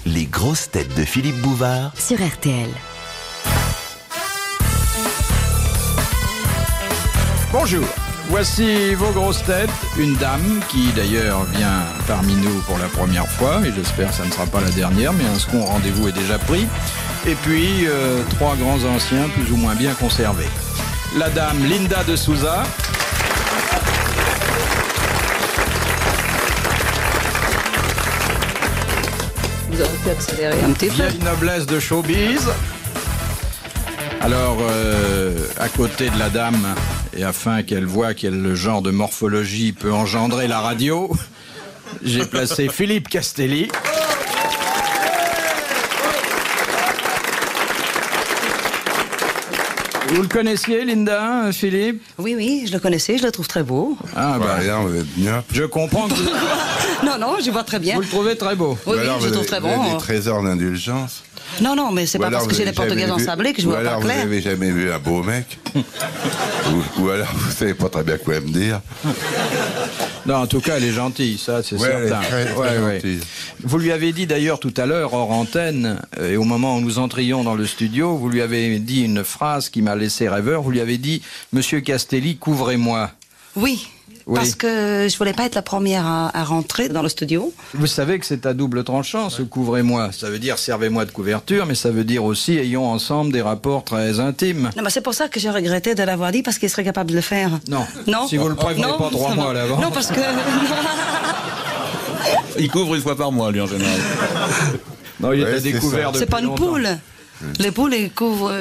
Les grosses têtes de Philippe Bouvard sur RTL. Bonjour, voici vos grosses têtes. Une dame qui d'ailleurs vient parmi nous pour la première fois, et j'espère que ça ne sera pas la dernière, mais un second rendez-vous est déjà pris. Et puis, trois grands anciens plus ou moins bien conservés. La dame Linda de Souza. Vous aurez pu accélérer un petit peu. Vieille noblesse de showbiz. Alors, à côté de la dame, et afin qu'elle voit quel genre de morphologie peut engendrer la radio, j'ai placé Philippe Castelli. Vous le connaissiez, Linda, Philippe? Oui, oui, je le connaissais, je le trouve très beau. Ah, bah, vous êtes bien. je comprends que Non, non, je vois très bien. vous le trouvez très beau. Oui, oui, je le trouve très Vous avez bon. des trésors d'indulgence. Non, non, mais c'est pas parce que j'ai les portugaises ensablées que je vois pas Vous clair. n'avez jamais vu un beau mec. ou alors vous savez pas très bien quoi me dire. Non, en tout cas, elle est gentille, ça, c'est Ouais, certain. elle est très gentille. Vous lui avez dit d'ailleurs tout à l'heure, hors antenne, et au moment où nous entrions dans le studio, vous lui avez dit une phrase qui m'a laissé rêveur. Vous lui avez dit « Monsieur Castelli, couvrez-moi ». Oui, Oui. parce que je voulais pas être la première à rentrer dans le studio. Vous savez que c'est à double tranchant, ce « couvrez-moi ». Ça veut dire « servez-moi de couverture », mais ça veut dire aussi « ayons ensemble des rapports très intimes ». Non, mais c'est pour ça que j'ai regretté de l'avoir dit, parce qu'il serait capable de le faire. Non. Non. Si vous le prévenez Non, pas 3 ça mois va. à l'avance. Non, parce que... Il couvre une fois par mois, lui, en général. Non, il est Ouais, à c'est découvert ça. depuis C'est pas une longtemps. poule. Les poules, elles couvrent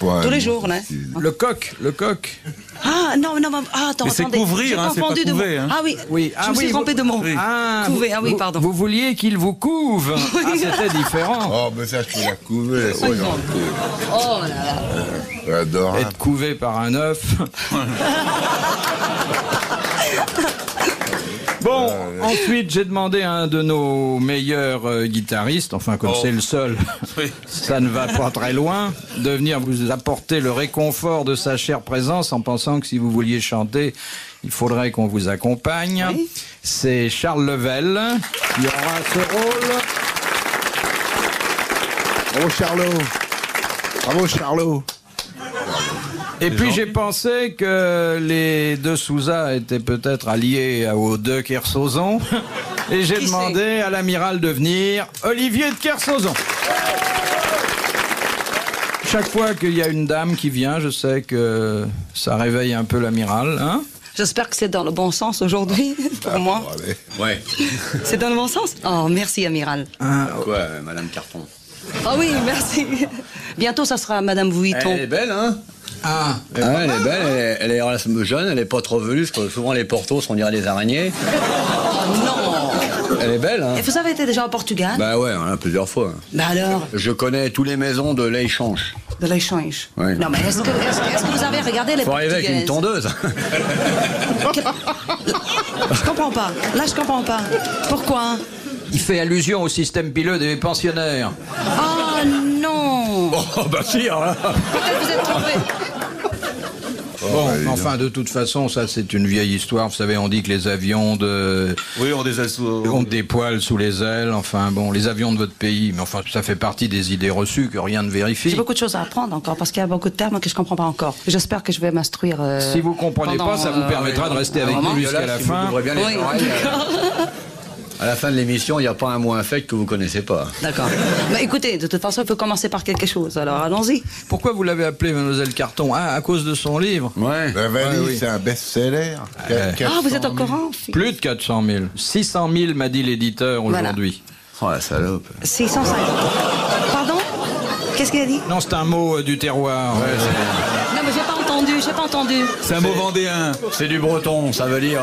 pas tous les un- jours, là. Le coq. Ah, non, non, ah, attends, Mais c'est attendez. couvrir, J'ai hein, c'est confondu pas de mots. couver, hein. Ah oui, Oui, je me suis trompé de mot. Ah, Couver, ah oui, pardon. Vous vouliez qu'il vous couve. Ah, c'était différent. Oh, mais ça, je peux la couver. C'est gentil. Oh là là. Adorable. Être couvé par un œuf. Bon, ensuite j'ai demandé à un de nos meilleurs guitaristes, enfin comme c'est le seul, Oui. ça ne va pas très loin, de venir vous apporter le réconfort de sa chère présence en pensant que si vous vouliez chanter, il faudrait qu'on vous accompagne. Oui. C'est Charles Level qui aura ce rôle. Bravo, Charlot. Bravo, Charlot. Et puis j'ai pensé que les deux Souza étaient peut-être alliés aux deux Kersozon. Et j'ai Qui demandé à l'amiral de venir, Olivier de Kersozon. Chaque fois qu'il y a une dame qui vient, je sais que ça réveille un peu l'amiral. Hein? J'espère que c'est dans le bon sens aujourd'hui, pour moi. Allez. Ouais. C'est dans le bon sens? Oh, merci, amiral. Quoi, Madame Carton? Ah oui, merci. Bientôt, ça sera Madame Vuitton. Elle est belle, hein? Ah, Elle est belle, elle est relativement jeune, elle est pas trop velue, parce que souvent les portos, on dirait des araignées. Oh non. Elle est belle, hein? Et vous avez été déjà au Portugal? Bah ouais, voilà, plusieurs fois. Bah alors, Je connais toutes les maisons de l'échange. de l'échange. Oui. Non, mais est-ce que vous avez regardé les Faut arriver avec une Portugaises? tondeuse. Je comprends pas. Là, je comprends pas. Pourquoi? il fait allusion au système pileux des pensionnaires. Oh non. Oh bah si, alors là. Peut-être vous êtes trompé. Bon, enfin, de toute façon, ça c'est une vieille histoire. Vous savez, on dit que les avions Oui, on des ont des poils sous les ailes. Enfin, bon, les avions de votre pays. Mais enfin, ça fait partie des idées reçues que rien ne vérifie. J'ai beaucoup de choses à apprendre encore parce qu'il y a beaucoup de termes que je comprends pas encore. J'espère que je vais m'instruire. Si vous comprenez pendant, pas, ça vous permettra de rester avec nous jusqu'à la fin. Bien les Oui, oreilles, d'accord. À la fin de l'émission, il n'y a pas un mot infect que vous connaissez pas. D'accord. Mais écoutez, de toute façon, il faut commencer par quelque chose. Alors allons-y. Pourquoi vous l'avez appelé Mademoiselle Carton? Ah, à cause de son livre. Ouais. La valise, oui. c'est un best-seller. Ah, vous êtes au courant? Plus de 400 000. 600 000 m'a dit l'éditeur Voilà. aujourd'hui. Oh la salope. 650. Pardon? Qu'est-ce qu'il a dit? Non, c'est un mot du terroir. Non, mais j'ai pas entendu. C'est un mot vendéen. C'est du breton, ça veut dire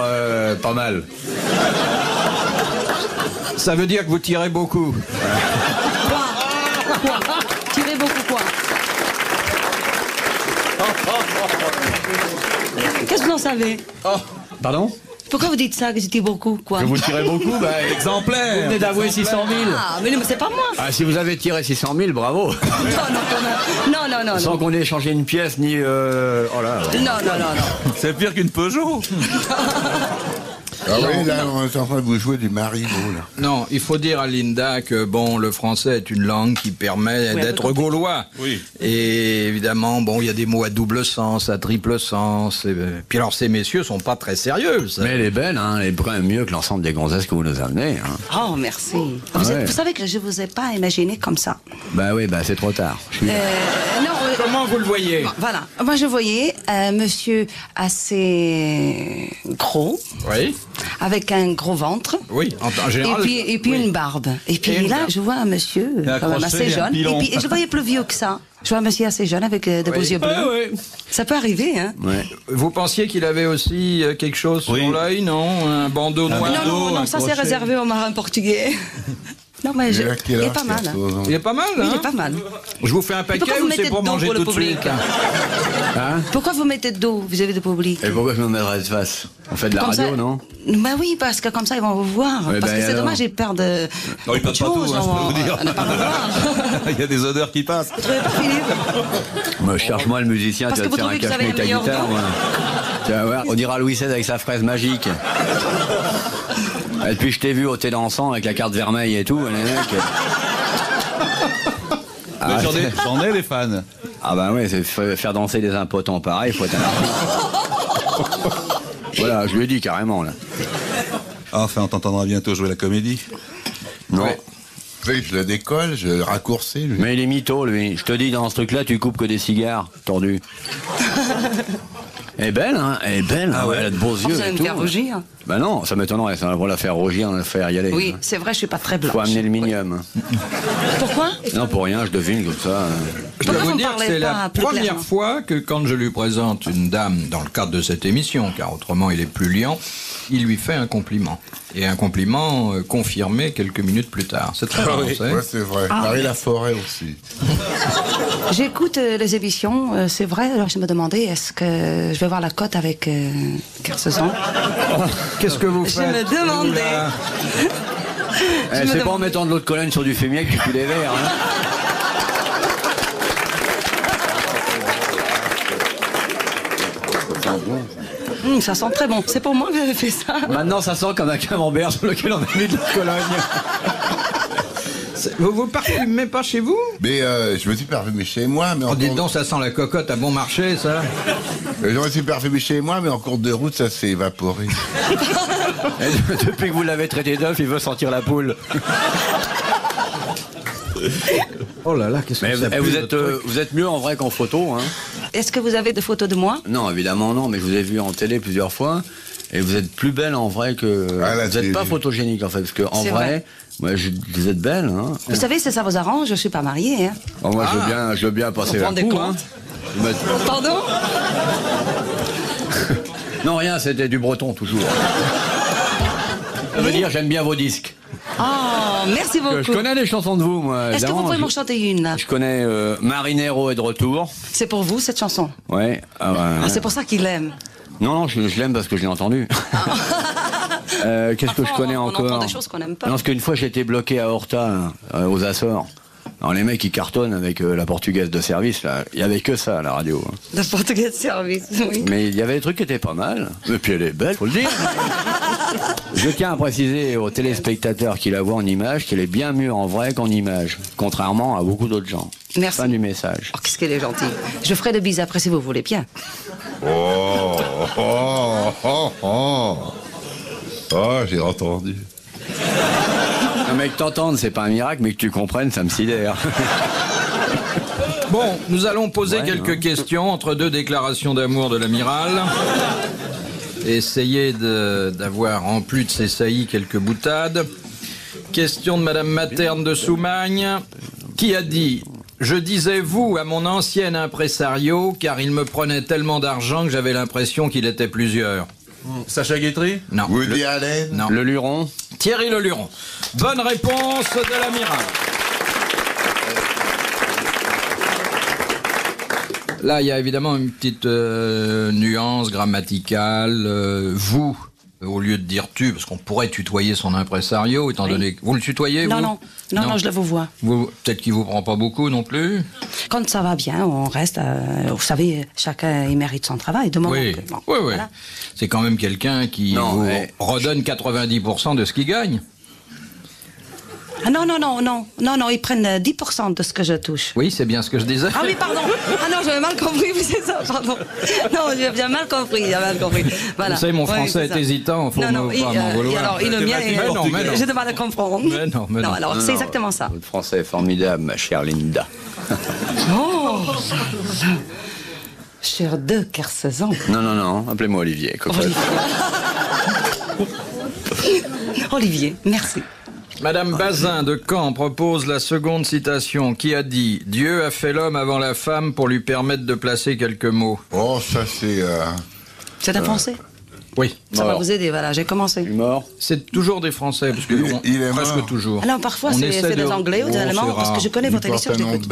pas mal. Ça veut dire que vous tirez beaucoup. Quoi? Tirez beaucoup quoi? Qu'est-ce que vous en savez? Pardon? Pourquoi vous dites ça, que j'étais beaucoup, quoi? Que vous tirez beaucoup? Bah, exemplaire. Vous venez d'avouer 600 000. Ah, mais non, mais c'est pas moi. Ah, si vous avez tiré 600 000, bravo. Non, quand même. Non. Sans qu'on ait échangé une pièce, ni... Oh là. Non. C'est pire qu'une Peugeot. Ah oui, là, on est en train de vous jouer du Marivaux, là. Non, il faut dire à Linda que bon, le français est une langue qui permet d'être gaulois. Oui. Et évidemment, bon, il y a des mots à double sens, à triple sens. Puis alors, ces messieurs sont pas très sérieux. Ça. Mais elle est belle, hein. Elle est quand même mieux que l'ensemble des gonzesses que vous nous amenez. Hein. Oh, merci. Ah ouais. Vous savez que je vous ai pas imaginé comme ça. Bah oui, bah c'est trop tard. Non, Comment vous le voyez? bon, voilà. Moi, je voyais un monsieur assez gros, Oui. avec un gros ventre. Oui, en général. Et puis oui. une barbe. Et puis Et une là, barbe. je vois un monsieur quand même assez jeune. Et je voyais plus vieux que ça. Je vois un monsieur assez jeune avec de beaux yeux bleus. Ouais, ouais. Ça peut arriver, hein. Ouais. Vous pensiez qu'il avait aussi quelque chose sur l'œil, non? Un bandeau noir? Non, ça c'est réservé aux marins portugais. Non, mais Il a quel il est âge, pas mal. Hein. Il est pas mal, hein? Il est pas mal. Je vous fais un Pourquoi paquet vous ou c'est mettez pour dedans manger pour le tout de public suite? Hein? Pourquoi vous mettez de dos vis-à-vis du public? Et pourquoi je me mettrais de face? On fait de la Comme radio, ça- non? Bah oui, parce que comme ça ils vont vous voir. Ouais, parce bah, que c'est alors dommage, j'ai peur de. Non, ils peuvent pas tout, hein, je peux vous dire. On n'a pas me voir. Il y a des odeurs qui passent. Vous trouvez pas, Philippe? Moi, cherche-moi le musicien, Parce tu vas que te vous faire un trouvez que vous cache-nez avez avec ta le meilleur guitare. don Moi. Tu vas voir, on dira Louis XVI avec sa fraise magique. Et puis je t'ai vu au thé dansant avec la carte vermeille et tout, les mecs. Mais j'en ai des fans. Ah bah ouais, c'est faire danser des impotents pareil, faut être un artiste. Voilà, je lui ai dit carrément là. Enfin, on t'entendra bientôt jouer la comédie. Non. Ouais. Vous savez, je le décolle, je le raccourcis, lui. Mais il est mytho, lui. Je te dis, dans ce truc-là, tu coupes que des cigares tordus. Elle est belle, hein. Elle est belle, hein. Elle a de beaux Oh, yeux vous allez et me tout. faire rougir. Bah non, ça m'étonnerait. Ça va la faire rougir, on va la faire y aller. Oui, c'est vrai, je suis pas très blanche. Faut amener le minium. Pourquoi? Non, pour rien, je devine comme ça. Je dois Pourquoi vous vous dire que parlez c'est la pas plus première clairement fois que quand je lui présente une dame dans le cadre de cette émission, car autrement il est plus liant, il lui fait un compliment. Et un compliment confirmé quelques minutes plus tard. C'est très rare, vous savez. Ouais, c'est vrai. Marie Laforêt aussi. J'écoute les émissions, c'est vrai. Alors je me demandais, est-ce que je vais voir la cote avec Kersozon? Qu'est-ce que vous Je faites? me demandais. Oula. Eh, me c'est pas en demande- mettant de l'eau de Cologne sur du fémier que tu fous les verres. Hein. Ça sent très bon. C'est pour moi que j'avais fait ça. Maintenant, ça sent comme un camembert sur lequel on a mis de la Cologne. Vous vous parfumez pas chez vous? Mais je me suis parfumé chez moi, mais en Oh, dites cours... donc, ça sent la cocotte à bon marché, ça. Je me suis parfumé chez moi, mais en cours de route, ça s'est évaporé. Et depuis que vous l'avez traité d'œuf, il veut sentir la poule. Oh là là, qu'est-ce Mais que ça pue, vous votre êtes mieux en vrai qu'en photo. Hein. Est-ce que vous avez des photos de moi? Non, évidemment non, mais je vous ai vu en télé plusieurs fois. Et vous êtes plus belle en vrai que... Ah, là, vous n'êtes c'est- pas photogénique en fait, parce que en C'est vrai, moi, vous êtes belle. Hein. Vous savez, si ça vous arrange, je suis pas mariée. Hein. Oh, moi, je veux bien passer Vous la rendez coup. compte Hein. Pardon? Non, rien, c'était du breton toujours. Ça veut dire j'aime bien vos disques. Oh, merci beaucoup. Je connais des chansons de vous, moi. Est-ce que vous évidemment. pouvez m'en chanter une là? Je connais Marinero est de retour. C'est pour vous cette chanson. Ouais. Ah, bah, Ah, c'est pour ça qu'il l'aime. non, je l'aime parce que je l'ai entendu. Qu'est-ce que je Parfois, connais on encore entend des choses qu'on n'aime pas. Non, parce qu'une fois j'étais bloqué à Horta, aux Açores. Alors les mecs ils cartonnent avec la portugaise de service, là. Il y avait que ça à la radio. Hein. Le portugais de service, oui. Mais il y avait des trucs qui étaient pas mal. Et puis elle est belle, faut le dire. Je tiens à préciser aux téléspectateurs qui la voient en image qu'elle est bien mieux en vrai qu'en image, contrairement à beaucoup d'autres gens. Merci. Fin du message. Oh, qu'est-ce qu'elle est gentille. Je ferai de bises après si vous voulez bien. Oh, oh, oh, oh. Oh, j'ai entendu. Un mec t'entende, c'est pas un miracle, mais que tu comprennes, ça me sidère. Bon, nous allons poser Ouais, quelques questions entre deux déclarations d'amour de l'amiral. Essayer d'avoir en plus de ses saillies quelques boutades. Question de Madame Materne de Soumagne, qui a dit « Je disais vous à mon ancien impresario, car il me prenait tellement d'argent que j'avais l'impression qu'il était plusieurs. Sacha Guitry » Non. Woody Allen. Non. Le Luron. Thierry Leluron. Bonne réponse de l'amiral. Là, il y a évidemment une petite nuance grammaticale. Vous Au lieu de dire tu, parce qu'on pourrait tutoyer son impresario, étant donné que... Vous le tutoyez, vous? Non, je le vous vois. Peut-être qu'il vous prend pas beaucoup non plus. Quand ça va bien, on reste... vous savez, chacun, il mérite son travail. De moment Oui, que, bon, oui. voilà. C'est quand même quelqu'un qui vous redonne 90% de ce qu'il gagne. Ah non, ils prennent 10% de ce que je touche. Oui, c'est bien ce que je disais. Ah oui, pardon. Ah non, j'avais mal compris, oui, c'est ça, pardon. Non, j'ai bien mal compris, Voilà. Vous savez, mon français est hésitant, il faut pas m'en vouloir. Alors, le mien est... J'ai de mal à comprendre. Mais non. Alors, c'est exactement ça. Votre français est formidable, ma chère Linda. Oh Cher de Kersezon. Non, appelez-moi Olivier. Olivier, merci. Madame Bazin de Caen propose la seconde citation qui a dit « Dieu a fait l'homme avant la femme pour lui permettre de placer quelques mots. » Oh, ça c'est... C'est un Français? Oui. Ça va vous aider, voilà, j'ai commencé. Mort. C'est toujours des Français, parce que il est presque mort. toujours. Alors parfois c'est des Anglais ou des Allemands, parce que je connais votre émission, je l'écoute.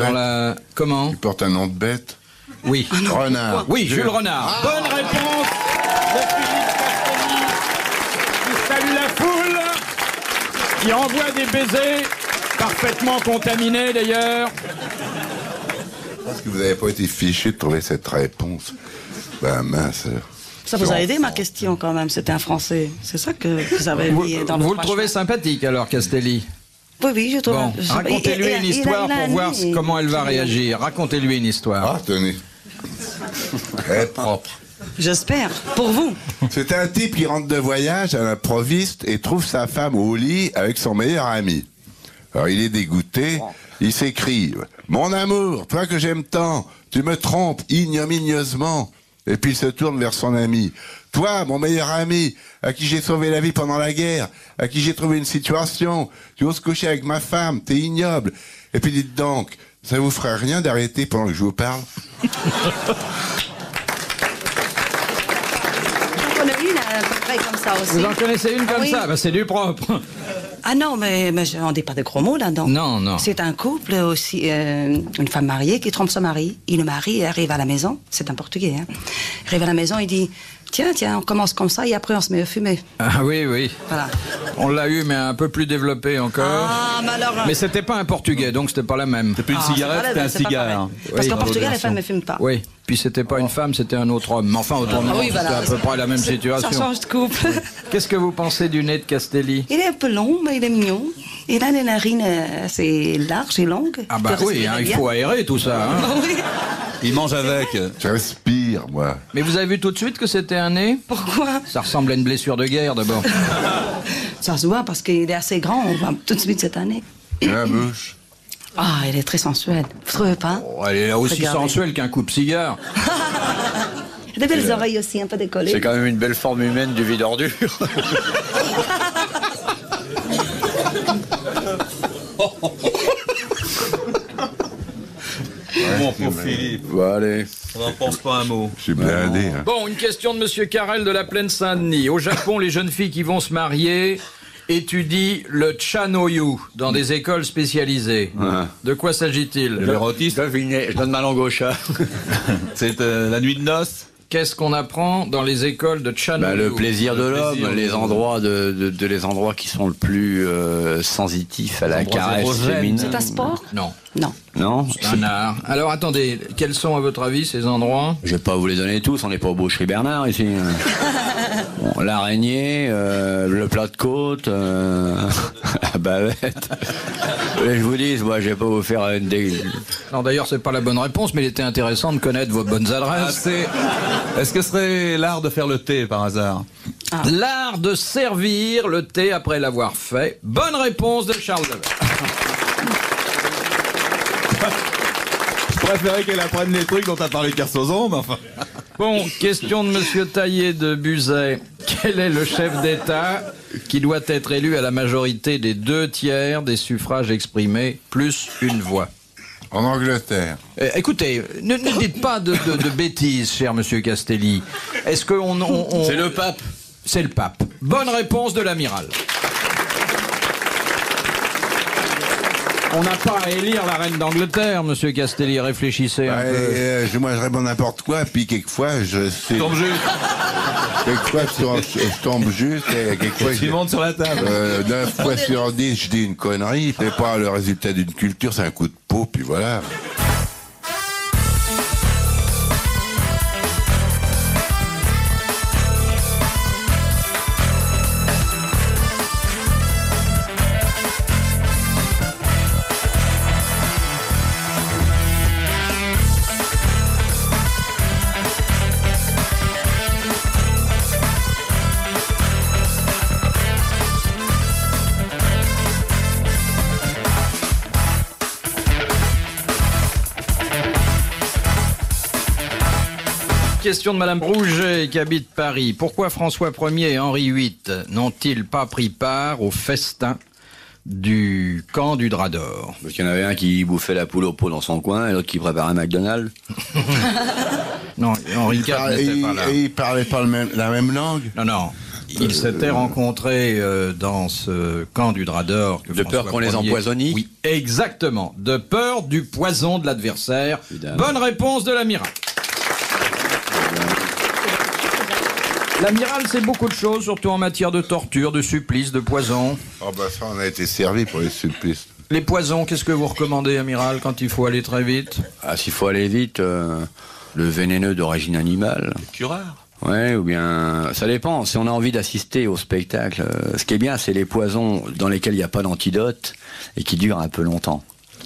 Comment? Il porte un nom de bête. Oui. Renard. Oui, Jules Renard. Bonne réponse de Philippe Castelli, qui salue la foule, qui envoie des baisers, parfaitement contaminés d'ailleurs. Parce que vous n'avez pas été fiché de trouver cette réponse. Ben mince. Ça vous a aidé ma question quand même, c'était un Français. C'est ça que vous avez mis dans le Vous le trouvez sympathique alors, Castelli? Oui, je trouve. Bon, racontez-lui une histoire pour voir comment elle va réagir. Racontez-lui une histoire. Ah, tenez. Très propre. J'espère, pour vous. C'est un type qui rentre de voyage à l'improviste et trouve sa femme au lit avec son meilleur ami. Alors il est dégoûté, il s'écrie « Mon amour, toi que j'aime tant, tu me trompes ignominieusement !» Et puis il se tourne vers son ami. « Toi, mon meilleur ami, à qui j'ai sauvé la vie pendant la guerre, à qui j'ai trouvé une situation, tu oses coucher avec ma femme, t'es ignoble. Et puis dites donc, ça vous ferait rien d'arrêter pendant que je vous parle ?» Comme ça aussi. Vous en connaissez une comme oui. ça? Ben, c'est du propre. Ah non, mais on ne dit pas de gros mots là-dedans. Non. C'est un couple aussi, une femme mariée qui trompe son mari. Et le mari arrive à la maison, c'est un Portugais, hein. Il arrive à la maison, il dit tiens, on commence comme ça et après on se met à fumer. Ah oui. Voilà. On l'a eu, mais un peu plus développé encore. Ah, mais alors... Mais c'était pas un Portugais, donc c'était pas la même. C'est plus une cigarette, c'était un cigare. Parce qu'en Portugal, les femmes ne fument pas. Oui, puis c'était pas une femme, c'était un autre homme. Enfin, autrement, oui, voilà. c'était à peu près la même situation. Ça change de couple. Qu'est-ce que vous pensez du nez de Castelli? Il est un peu long, mais il est mignon. Il a des narines assez larges et longues. Ah bah oui, hein, il faut aérer tout ça. Hein. Oui. Il mange avec. Je respire, moi. Mais vous avez vu tout de suite que c'était un nez? Pourquoi? Ça ressemble à une blessure de guerre d'abord. Ça se voit parce qu'il est assez grand, on voit tout de suite cette année. La bouche. Ah, il est très sensuel. Vous trouvez pas? Oh, elle est aussi Regardez. sensuelle qu'un coupe-cigare. Il a des belles oreilles aussi, un peu décollées. C'est quand même une belle forme humaine du vide-ordure. Bon, pour Philippe, Bon, allez. on n'en pense pas un mot. Je suis blindé. Hein. Bon, une question de Monsieur Carrel de la Plaine Saint-Denis. Au Japon, les jeunes filles qui vont se marier étudient le Chanoyu dans des écoles spécialisées. Ouais. De quoi s'agit-il? L'érotisme, Devinez, je donne ma langue au chat. c'est la nuit de noces. Qu'est-ce qu'on apprend dans les écoles de Chanoyu? Le plaisir de Le l'homme, plaisir les de endroits les endroits qui sont le plus sensitifs à la endroits caresse érogènes. féminine. C'est un sport? Non, Non. Non, c'est un art. Alors attendez, quels sont à votre avis ces endroits? je vais pas vous les donner tous, on n'est pas au Boucherie Bernard ici. Bon, l'araignée, le plat de côte, la bavette. Et je vous dis, moi je vais pas vous faire une Non, d'ailleurs, c'est pas la bonne réponse, mais il était intéressant de connaître vos bonnes adresses. Est-ce que ce serait l'art de faire le thé par hasard? L'art de servir le thé après l'avoir fait. Bonne réponse de Charles Levert. Je préférais qu'elle apprenne les trucs dont t'as parlé Kersozon, mais enfin... Bon, question de Monsieur Taillé de Buzet. Quel est le chef d'État qui doit être élu à la majorité des 2/3 des suffrages exprimés, plus une voix? En Angleterre. Écoutez, ne dites pas de bêtises, cher Monsieur Castelli. Est-ce que C'est le pape. C'est le pape. Bonne réponse de l'amiral. On n'a pas à élire la reine d'Angleterre, Monsieur Castelli. Réfléchissez un peu. Je mangerais bon n'importe quoi, puis quelquefois je sais. Tombe juste. quelquefois, je tombe juste et quelquefois... Tu montes sur la table. 9 fois sur 10, je dis une connerie. C'est pas le résultat d'une culture, c'est un coup de peau, puis voilà. Question de Madame Rouget qui habite Paris. Pourquoi François Ier et Henri VIII n'ont-ils pas pris part au festin du camp du Drap d'Or? Parce qu'il y en avait un qui bouffait la poule au pot dans son coin et l'autre qui préparait un McDonald's. Non, Henri IV n'était pas là. Et ils parlaient pas la même langue? Non. Ils s'étaient rencontrés dans ce camp du Drap d'Or. De peur qu'on les empoisonne? Oui, exactement. De peur du poison de l'adversaire. Évidemment. Bonne réponse de l'amiral. L'amiral, c'est beaucoup de choses, surtout en matière de torture, de supplice, de poison. Oh bah ça, on a été servi pour les supplices. Les poisons, qu'est-ce que vous recommandez, amiral, quand il faut aller très vite? Ah, s'il faut aller vite, le vénéneux d'origine animale. Cureur. Ouais, ou bien... Ça dépend. Si on a envie d'assister au spectacle, ce qui est bien, c'est les poisons dans lesquels il n'y a pas d'antidote et qui durent un peu longtemps.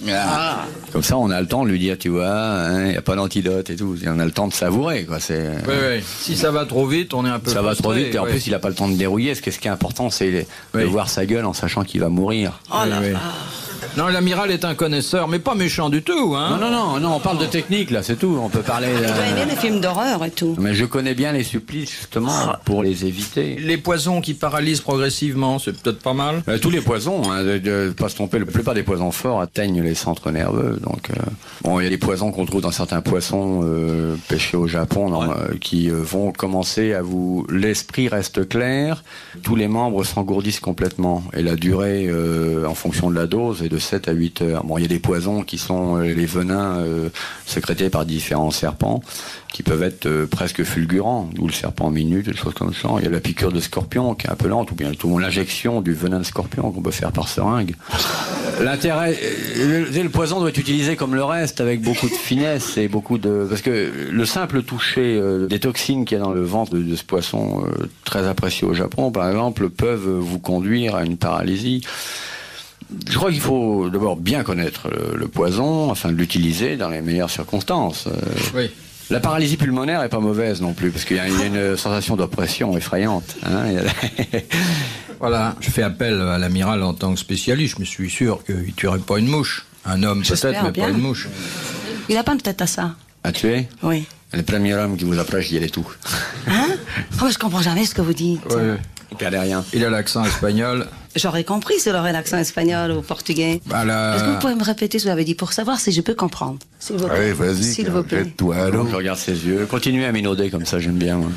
Ah. Comme ça, on a le temps de lui dire, tu vois, il n'y a pas d'antidote et tout. Et on a le temps de savourer, quoi. Oui. Si ça va trop vite, on est un peu Ça va frustré, trop vite, et en plus, il n'a pas le temps de dérouiller. Ce qui est important, c'est de voir sa gueule en sachant qu'il va mourir. Oh là là. Non, l'amiral est un connaisseur, mais pas méchant du tout, hein. Non, on parle de technique, là, c'est tout. On peut parler... Tu dois aimer les films d'horreur et tout. Mais je connais bien les supplices, justement, pour les éviter. Les poisons qui paralysent progressivement, c'est peut-être pas mal. Tous les poisons, hein, de pas se tromper, la plupart des poisons forts atteignent les centres nerveux. Donc, bon, il y a des poisons qu'on trouve dans certains poissons pêchés au Japon, qui vont commencer à vous... L'esprit reste clair, tous les membres s'engourdissent complètement. Et la durée, en fonction de la dose, est de 7 à 8 heures. Bon, il y a des poisons qui sont les venins sécrétés par différents serpents, qui peuvent être presque fulgurants, d'où le serpent minute, des choses comme ça. Il y a la piqûre de scorpion qui est un peu lente, ou bien l'injection du venin de scorpion qu'on peut faire par seringue. L'intérêt, le poison doit être utilisé comme le reste, avec beaucoup de finesse et beaucoup de... Parce que le simple toucher des toxines qu'il y a dans le ventre de ce poisson, très apprécié au Japon, par exemple, peuvent vous conduire à une paralysie. Je crois qu'il faut d'abord bien connaître le poison afin de l'utiliser dans les meilleures circonstances. Oui. La paralysie pulmonaire est pas mauvaise non plus, parce qu'il y a une sensation d'oppression effrayante. Hein. Voilà, je fais appel à l'amiral en tant que spécialiste. Je me suis sûr qu'il tuerait pas une mouche. Un homme peut-être, mais pas une mouche. Il a pas une tête à ça. À tuer? Oui. Le premier homme qui vous approche, il y a tout. Hein? Oh, je comprends jamais ce que vous dites. Oui. Il perdait rien. Il a l'accent espagnol. J'aurais compris s'il aurait l'accent espagnol ou portugais. Est-ce que vous pouvez me répéter ce que vous avez dit pour savoir si je peux comprendre, s'il vous plaît? Allez, vas-y, s'il vous plaît. toi alors. Je regarde ses yeux. Continuez à minauder comme ça, j'aime bien. Moi.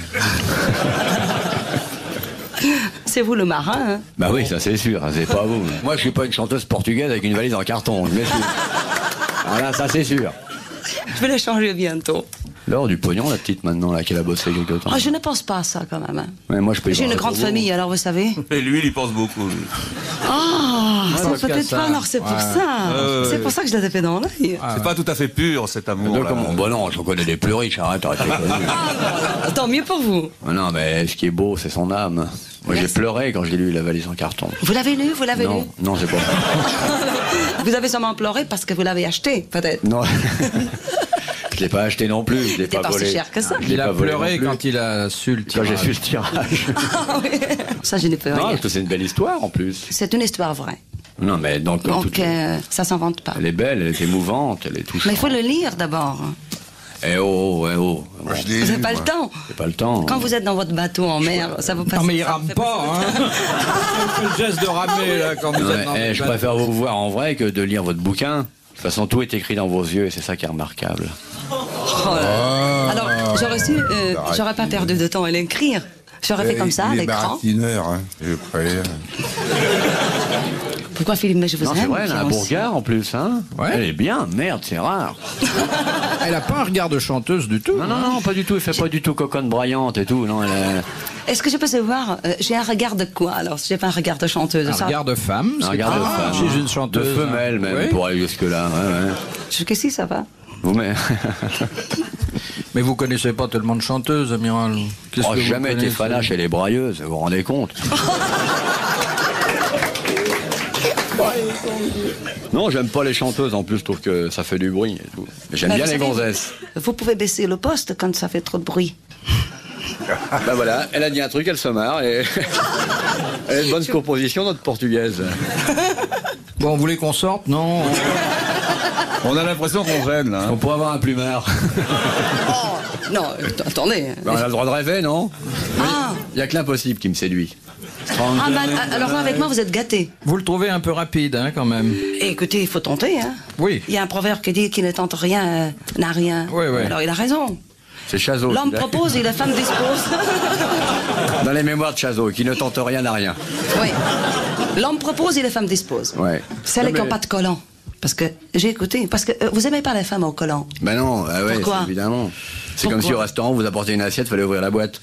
C'est vous le marin, hein? Bah oui, ça c'est sûr, c'est pas vous. Moi, je suis pas une chanteuse portugaise avec une valise en carton. Je m'excuse. Voilà, ça c'est sûr. Je vais la changer bientôt. L'or du pognon, la petite maintenant, là, qu'elle a bossé quelque temps. Oh, je ne pense pas à ça quand même. Hein. Ouais, moi, je peux y J'ai voir une le grande corbeau. famille, alors vous savez. Et lui, il y pense beaucoup. Lui. Ah, parce c'est qu'à peut-être ça. pas, alors c'est pour ça. C'est pour ça que je l'ai tapé dans l'œil. C'est pas tout à fait pur, cet amour. Donc, comment? Bah non, j'en connais des plus riches, arrête de conneries. Tant mieux pour vous. Ah non, mais ce qui est beau, c'est son âme. Moi, j'ai pleuré quand j'ai lu la valise en carton. Vous l'avez lu? Vous l'avez lu? Non, c'est pas. Vous avez sûrement pleuré parce que vous l'avez acheté, peut-être. Non. Je l'ai pas acheté non plus, je l'ai C'était pas pas volé. si cher que ça. Je l'ai Il a pas volé pleuré non plus. quand il a su le Quand tirage. j'ai su le tirage. Ah oui. Ça, je ne peux Non, rien. parce que c'est une belle histoire en plus. C'est une histoire vraie. Non, mais donc, comme Donc, toute- ça s'invente pas. elle est belle, elle est émouvante, elle est touchante. Mais il faut le lire d'abord. Eh oh. Moi, je l'ai Vous lu, n'avez pas le moi. temps. J'ai pas le temps. Quand vous êtes dans votre bateau en mer, ça vous passe. Non mais il ça rame fait pas, hein. Il fait le geste de ramer là quand vous Non, êtes dans mais, le je bateau. préfère vous voir en vrai que de lire votre bouquin. De toute façon, tout est écrit dans vos yeux et c'est ça qui est remarquable. Oh là là. Alors, j'aurais pas perdu de temps à l'écrire. J'aurais fait comme ça, à Il est l'écran. baratineur, hein, je préviens. Pourquoi Philippe, mais je vous Non, aime. c'est vrai, elle a un bien beau aussi. regard en plus, hein. Ouais. Elle est bien, merde, c'est rare. Elle a pas un regard de chanteuse du tout. Non, non, non, pas du tout, elle fait pas du tout coconne braillante et tout, non, Est-ce que je peux savoir, j'ai un regard de quoi alors? Si j'ai pas un regard de chanteuse, Un ça. regard de femme. Un c'est regard de pas femme. Chez une De chanteuse. femelle même, Oui. pour aller jusque-là, ouais. Jusqu'ici, ça va. Vous mais... Mais vous connaissez pas tellement de chanteuses, amiral. Qu'est-ce Oh, que vous jamais été connaissez fanat chez les brailleuses, vous vous rendez compte? Non, j'aime pas les chanteuses, en plus, je trouve que ça fait du bruit et tout. Mais j'aime Bah, bien vous les savez, gonzesses. Vous pouvez baisser le poste quand ça fait trop de bruit. Bah voilà, elle a dit un truc, elle se marre et... Elle a une bonne composition, notre portugaise. Bon, vous voulez qu'on sorte, non? On a l'impression qu'on gêne, là. On pourrait avoir un plumard. Oh, non, attendez. Bah, on a le droit de rêver, non? Ah. Il y a que l'impossible qui me séduit. Ah, bah, alors là, avec moi, vous êtes gâtés. Vous le trouvez un peu rapide, hein, quand même. Et écoutez, il faut tenter. Hein. Oui. Il y a un proverbe qui dit qui ne tente rien n'a rien. Oui, oui. Alors il a raison. C'est Chazot. L'homme qui l'a- propose et la femme dispose. Dans les mémoires de Chazot, qui ne tente rien à rien. Oui. L'homme propose et la femme dispose. Ouais. Celles Non, qui n'ont mais- pas de collant. Parce que j'ai écouté. Parce que vous aimez pas les femmes au collant. Ben non, ah ouais, Pourquoi c'est évidemment. C'est comme Pourquoi si au restaurant, vous apportez une assiette, fallait ouvrir la boîte.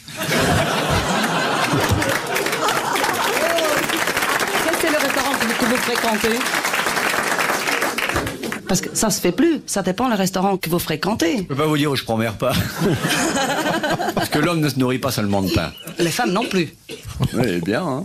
Quel c'est le restaurant que vous fréquentez? Parce que ça se fait plus. Ça dépend le restaurant que vous fréquentez. Je peux pas vous dire où je prends mes repas. Parce que l'homme ne se nourrit pas seulement de pain. Les femmes non plus. Ouais, bien, hein.